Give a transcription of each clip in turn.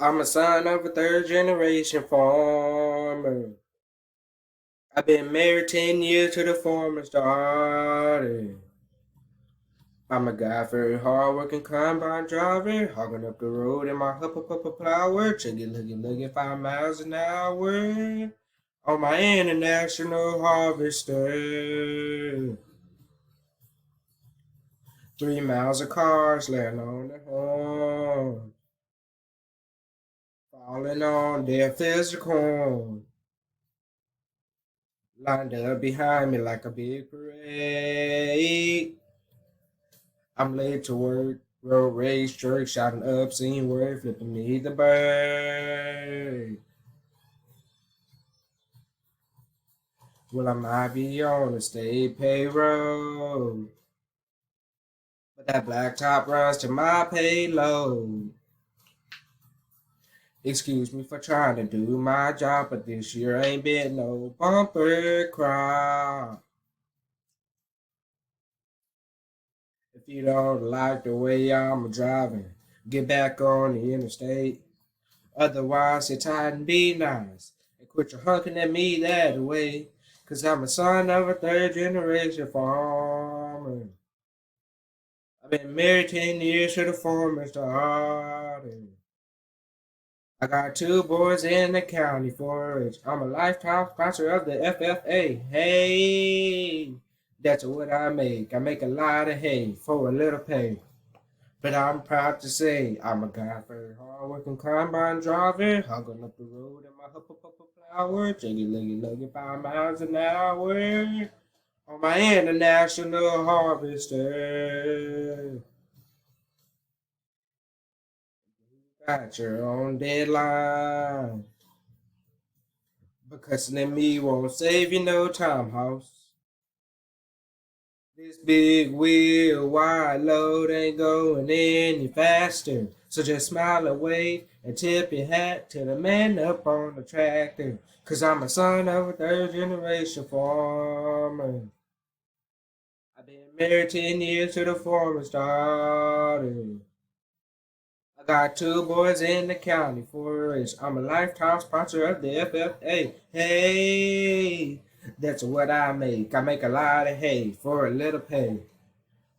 I'm a son of a third generation farmer. I've been married 10 years to the farmer's daughter. I'm a guy very hard-working combine driver, hogging up the road in my huppa plower, chuggy 5 miles an hour on my international harvester. 3 miles of cars laying on the horn, falling on their fields of corn. Lined up behind me like a big parade. I'm late to work, road rage, jerk, shouting obscene word, flipping me the bird. Well, I might be on the state payroll, but that black top runs to my payload. Excuse me for trying to do my job, but this year ain't been no bumper crop. If you don't like the way I'm driving, get back on the interstate. Otherwise, sit tight and be nice. And quit your honking at me that way. Cause I'm a son of a third generation farmer. I've been married 10 years to the farmer's daughter. I got 2 boys in the county forage. I'm a lifetime sponsor of the FFA. Hey, that's what I make. I make a lot of hay for a little pay. But I'm proud to say I'm a guy for hard-working combine driver, hogging up the road in my huppa flower, jiggy 5 miles an hour on my international harvester. Got your own deadline, but cussing at me won't save you no time, house. This big wheel wide load ain't going any faster. So just smile and wave and tip your hat to the man up on the tractor. Cause I'm a son of a third generation farmer. I've been married 10 years to the farmer's daughter. I got 2 boys in the county forage. I'm a lifetime sponsor of the FFA. Hey, that's what I make. I make a lot of hay for a little pay.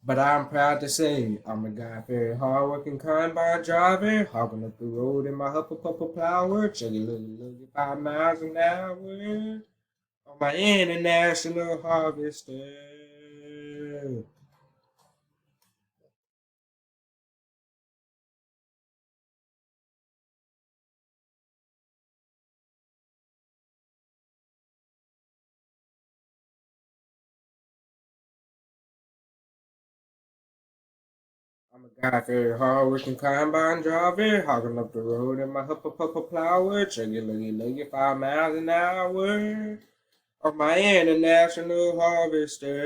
But I'm proud to say I'm a guy very hard-working combine driver, hogging up the road in my huppa plower, chuggy 5 miles an hour on my international harvester. I'm a guy very hard-working combine driver, hogging up the road in my huppa plower, chuggy 5 miles an hour on my international harvester.